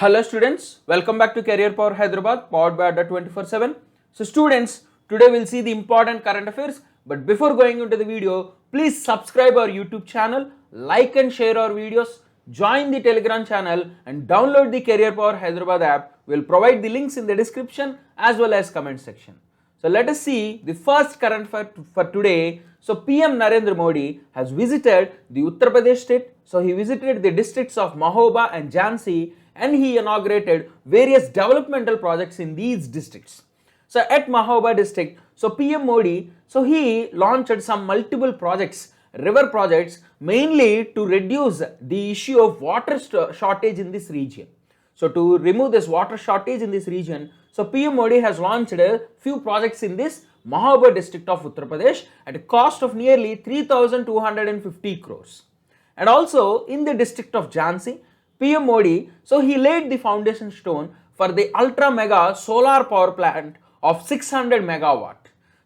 Hello students, welcome back to Career Power Hyderabad, powered by Adda 24/7. So students, today we'll see the important current affairs, but before going into the video, please subscribe our YouTube channel, like and share our videos, join the Telegram channel and download the Career Power Hyderabad app. We'll provide the links in the description as well as comment section. So let us see the first current affair for today. So PM Narendra Modi has visited the Uttar Pradesh state. So he visited the districts of Mahoba and Jhansi and he inaugurated various developmental projects in these districts. So at Mahoba district, so PM Modi, so he launched some multiple projects, river projects, mainly to reduce the issue of water shortage in this region. So to remove this water shortage in this region, so PM Modi has launched a few projects in this Mahoba district of Uttar Pradesh at a cost of nearly 3,250 crores. And also in the district of Jhansi, PM Modi, so he laid the foundation stone for the ultra mega solar power plant of 600 megawatt.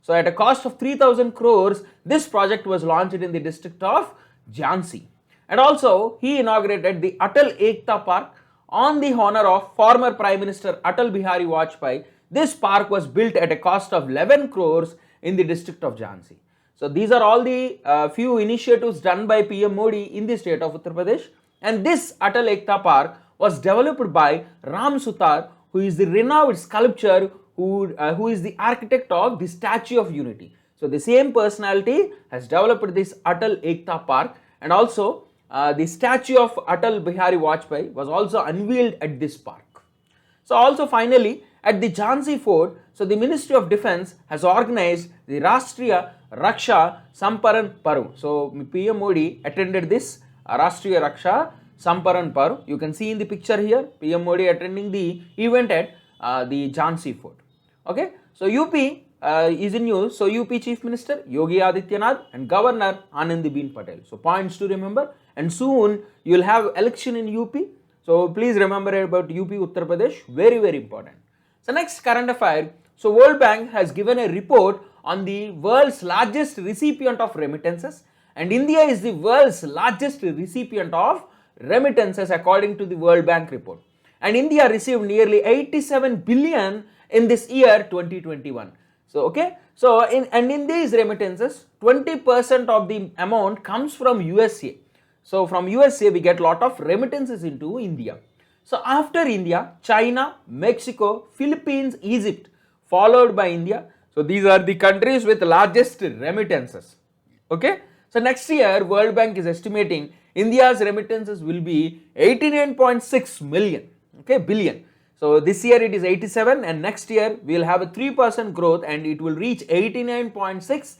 So at a cost of 3,000 crores, this project was launched in the district of Jhansi. And also he inaugurated the Atal Ekta Park on the honor of former Prime Minister Atal Bihari Vajpayee. This park was built at a cost of 11 crores in the district of Jhansi. So these are all the few initiatives done by PM Modi in the state of Uttar Pradesh. And this Atal Ekta Park was developed by Ram Sutar, who is the renowned sculptor who is the architect of the Statue of Unity. So the same personality has developed this Atal Ekta Park, and also the statue of Atal Bihari Vajpayee was also unveiled at this park. So also finally at the Jhansi Fort, so the Ministry of Defence has organized the Rashtriya Raksha Samparan Parv. So PM Modi attended this Rashtriya Raksha Samparan Parv. You can see in the picture here, PM Modi attending the event at the Jhansi Fort. Okay, so UP is in news. So UP Chief Minister Yogi Adityanath and Governor Anandibeen Patel. So points to remember, and soon you will have election in UP. So please remember about UP Uttar Pradesh, very important. So next current affair, so World Bank has given a report on the world's largest recipient of remittances, and India is the world's largest recipient of remittances according to the World Bank report. And India received nearly 87 billion in this year 2021. So okay, so in these remittances, 20% of the amount comes from USA. So from USA we get lot of remittances into India. So after India, China, Mexico, Philippines, Egypt, followed by India. So these are the countries with largest remittances. Okay, so next year World Bank is estimating India's remittances will be 89.6 million, okay, billion. So this year it is 87 and next year we will have a 3% growth and it will reach 89.6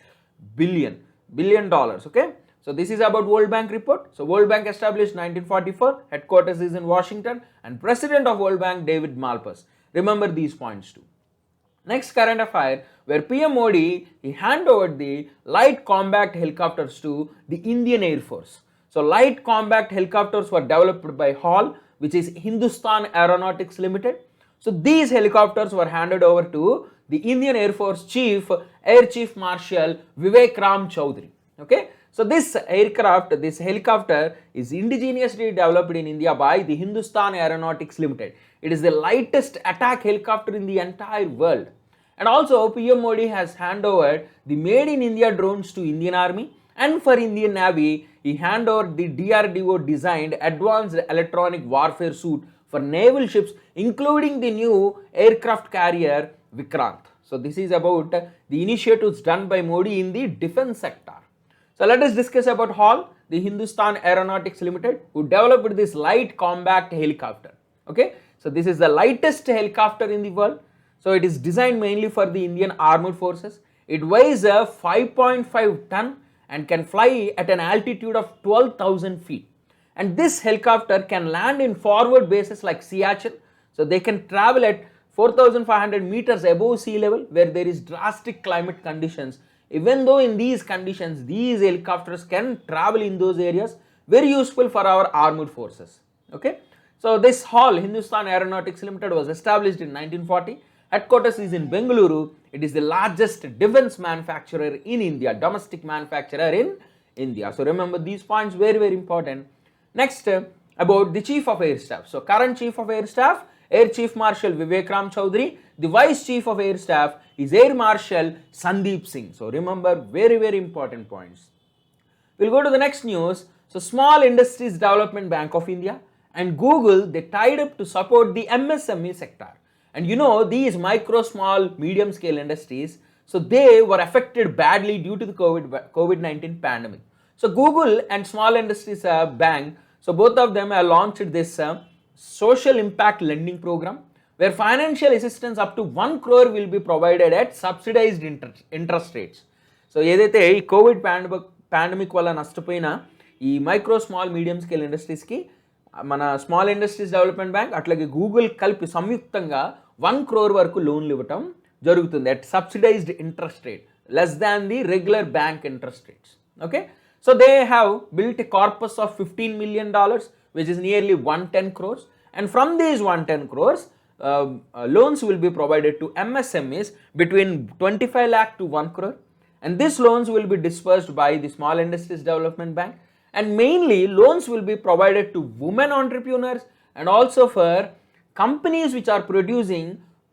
billion dollars, okay. So this is about World Bank report. So World Bank established 1944, headquarters is in Washington, and President of World Bank David Malpass. Remember these points too. Next current affair, where PM Modi he handed over the light combat helicopters to the Indian Air Force. So light combat helicopters were developed by HAL, which is Hindustan Aeronautics Limited. So these helicopters were handed over to the Indian Air Force Chief, Air Chief Marshal Vivek Ram Chaudhary. Okay. So this aircraft, this helicopter is indigenously developed in India by the Hindustan Aeronautics Limited. It is the lightest attack helicopter in the entire world. And also PM Modi has handed over the Made in India drones to Indian Army, and for Indian Navy, he handed over the DRDO designed advanced electronic warfare suit for naval ships, including the new aircraft carrier Vikrant. So this is about the initiatives done by Modi in the defense sector. So let us discuss about HAL, the Hindustan Aeronautics Limited, who developed this light combat helicopter. Okay, so this is the lightest helicopter in the world. So it is designed mainly for the Indian Armed Forces. It weighs 5.5 ton and can fly at an altitude of 12,000 feet. And this helicopter can land in forward bases like Siachen. So they can travel at 4,500 meters above sea level where there is drastic climate conditions. Even though in these conditions, these helicopters can travel in those areas, very useful for our armed forces. Okay, so this HAL, Hindustan Aeronautics Limited, was established in 1940. Headquarters is in Bengaluru. It is the largest defense manufacturer in India, domestic manufacturer in India. So remember these points, very important. Next, about the Chief of Air Staff. So current Chief of Air Staff, Air Chief Marshal Vivek Ram Chaudhary. The Vice Chief of Air Staff is Air Marshal Sandeep Singh. So remember, very, very important points. We'll go to the next news. So Small Industries Development Bank of India and Google, they tied up to support the MSME sector. And you know, these micro, small, medium scale industries, so they were affected badly due to the COVID-19 pandemic. So Google and Small Industries Bank, so both of them have launched this social impact lending program where financial assistance up to 1 crore will be provided at subsidized interest rates. So ఏదైతే ఈ Covid pandemic వల్ల నష్టపోయిన ఈ micro small medium scale ఇండస్ట్రీస్కి మన small industries development bank అట్లాగే Google కలిపి సంయుక్తంగా 1 crore వరకు లోన్లు ఇవ్వటం జరుగుతుంది at subsidized interest rate less than the regular bank interest rates. Okay, so they have built a corpus of $15 million, which is nearly 110 crores, and from these 110 crores loans will be provided to MSMEs between 25 lakh to 1 crore, and these loans will be disbursed by the Small Industries Development Bank, and mainly loans will be provided to women entrepreneurs and also for companies which are producing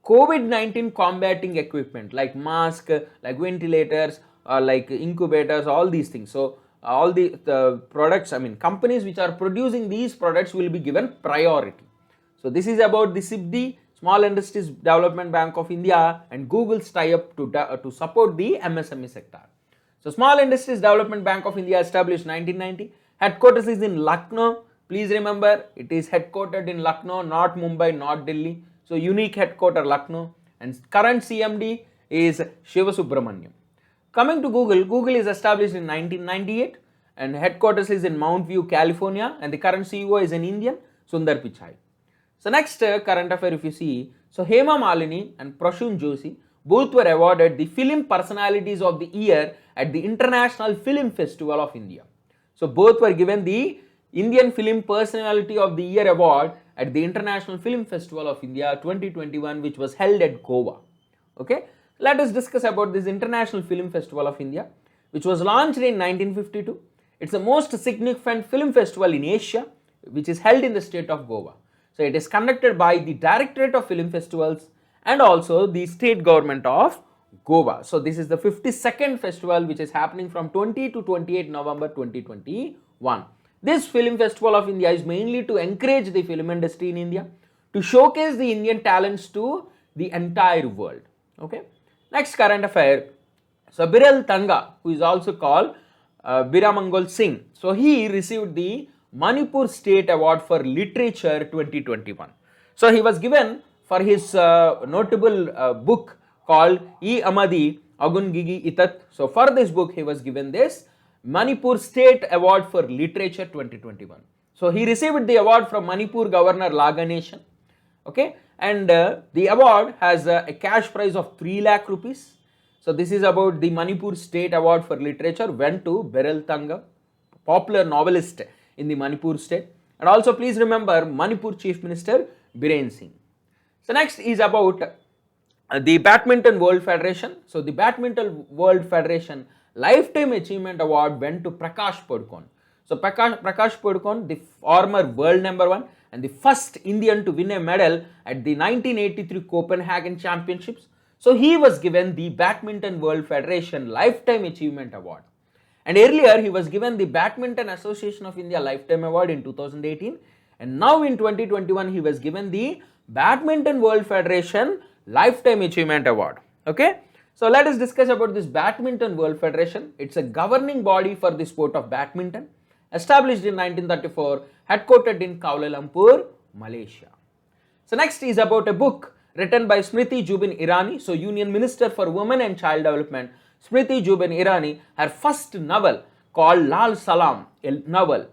COVID-19 combating equipment like mask, like ventilators, like incubators, all these things. So all the products, I mean companies which are producing these products will be given priority. So this is about the SIBD, Small Industries Development Bank of India, and Google's tie-up to support the MSME sector. So Small Industries Development Bank of India established 1990. Headquarters is in Lucknow. Please remember, it is headquartered in Lucknow, not Mumbai, not Delhi. So unique headquarter Lucknow, and current CMD is Shiva Subramaniam. Coming to Google, Google is established in 1998 and headquarters is in Mount View, California, and the current CEO is an Indian, Sundar Pichai. So next current affair, if you see, so Hema Malini and Prashun Joshi both were awarded the Film Personalities of the Year at the International Film Festival of India. So both were given the Indian Film Personality of the Year award at the International Film Festival of India 2021, which was held at Goa. Okay, let us discuss about this International Film Festival of India, which was launched in 1952. It's the most significant film festival in Asia, which is held in the state of Goa. So it is conducted by the Directorate of Film Festivals and also the state government of Goa. So this is the 52nd festival which is happening from 20 to 28 November 2021. This Film Festival of India is mainly to encourage the film industry in India, to showcase the Indian talents to the entire world. Okay. Next current affair. So Biral Tanga, who is also called Biramangol Singh. So he received the Manipur State Award for Literature 2021. So he was given for his notable book called E Amadi Agun Gigi Itat. So for this book he was given this Manipur State Award for Literature 2021. So he received the award from Manipur Governor La Ganeshan. Okay, and the award has a cash prize of 3 lakh rupees. So this is about the Manipur State Award for Literature went to Biral Tanga, popular novelist in the Manipur state. And also please remember Manipur Chief Minister Biren Singh. So next is about the Badminton World Federation. So the Badminton World Federation Lifetime Achievement Award went to Prakash Padukone. So Prakash Padukone, the former world #1 and the first Indian to win a medal at the 1983 Copenhagen Championships. So he was given the Badminton World Federation Lifetime Achievement Award. And earlier he was given the Badminton Association of India Lifetime Award in 2018. And now in 2021 he was given the Badminton World Federation Lifetime Achievement Award. Okay. So let us discuss about this Badminton World Federation. It's a governing body for the sport of badminton, established in 1934, headquartered in Kuala Lumpur, Malaysia. So next is about a book written by Smriti Zubin Irani, so Union Minister for Women and Child Development. Smriti Zubin Irani, her first novel called Lal Salam, a novel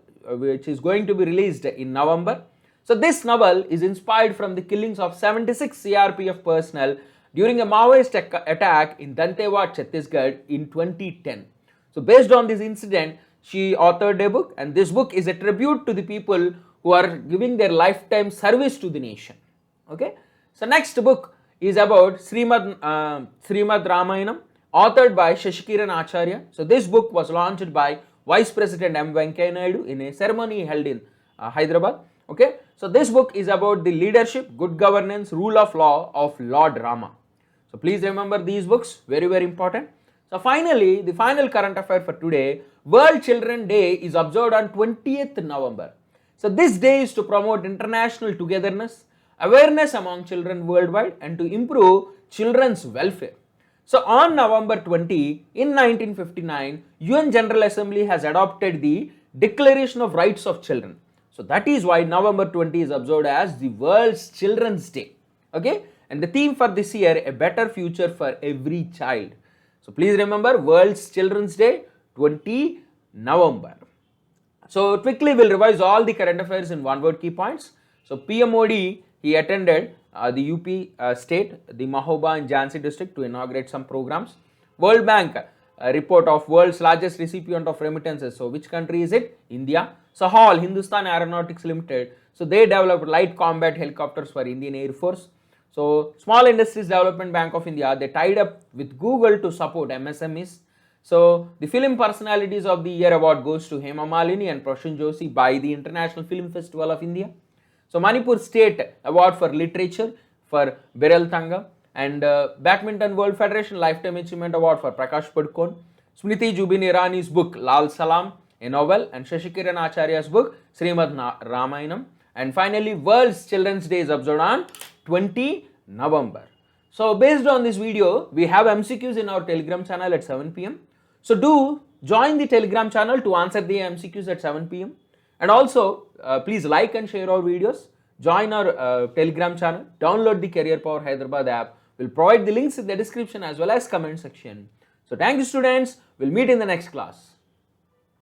which is going to be released in November. So this novel is inspired from the killings of 76 CRPF personnel during a Maoist attack in Dantewad, Chhattisgarh in 2010. So based on this incident, she authored a book, and this book is a tribute to the people who are giving their lifetime service to the nation. Okay. So next book is about Srimad Ramayanam, authored by Shashikiran Acharya. So this book was launched by Vice President M. Venkaiah Naidu in a ceremony held in Hyderabad. Okay, so this book is about the leadership, good governance, rule of law of Lord Rama. So please remember these books, very very important. So finally, the final current affair for today, World Children Day is observed on 20th November. So this day is to promote international togetherness, awareness among children worldwide, and to improve children's welfare. So on November 20, in 1959, UN General Assembly has adopted the Declaration of Rights of Children. So that is why November 20 is observed as the World's Children's Day. Okay, and the theme for this year, a better future for every child. So please remember World's Children's Day, 20 November. So quickly we'll revise all the current affairs in one word key points. So PM Modi, he attended the UP state, the Mahoba and Jhansi district to inaugurate some programs. World Bank report of world's largest recipient of remittances. So which country is it? India. So HAL, Hindustan Aeronautics Limited. So they developed light combat helicopters for Indian Air Force. So Small Industries Development Bank of India, they tied up with Google to support MSMEs. So the Film Personalities of the Year award goes to Hema Malini and Prashan Joshi by the International Film Festival of India. So Manipur State Award for Literature for Beryl Thanga, and Badminton World Federation Lifetime Achievement Award for Prakash Padukone. Smriti Jubin Irani's book Lal Salam, a novel, and Shashikiran Acharya's book Srimad Ramayanam. And finally, World's Children's Day is observed on 20 November. So based on this video, we have MCQs in our Telegram channel at 7 p.m. So do join the Telegram channel to answer the MCQs at 7 p.m. And also, please like and share our videos. Join our Telegram channel. Download the Career Power Hyderabad app. We'll provide the links in the description as well as comment section. So thank you students. We'll meet in the next class.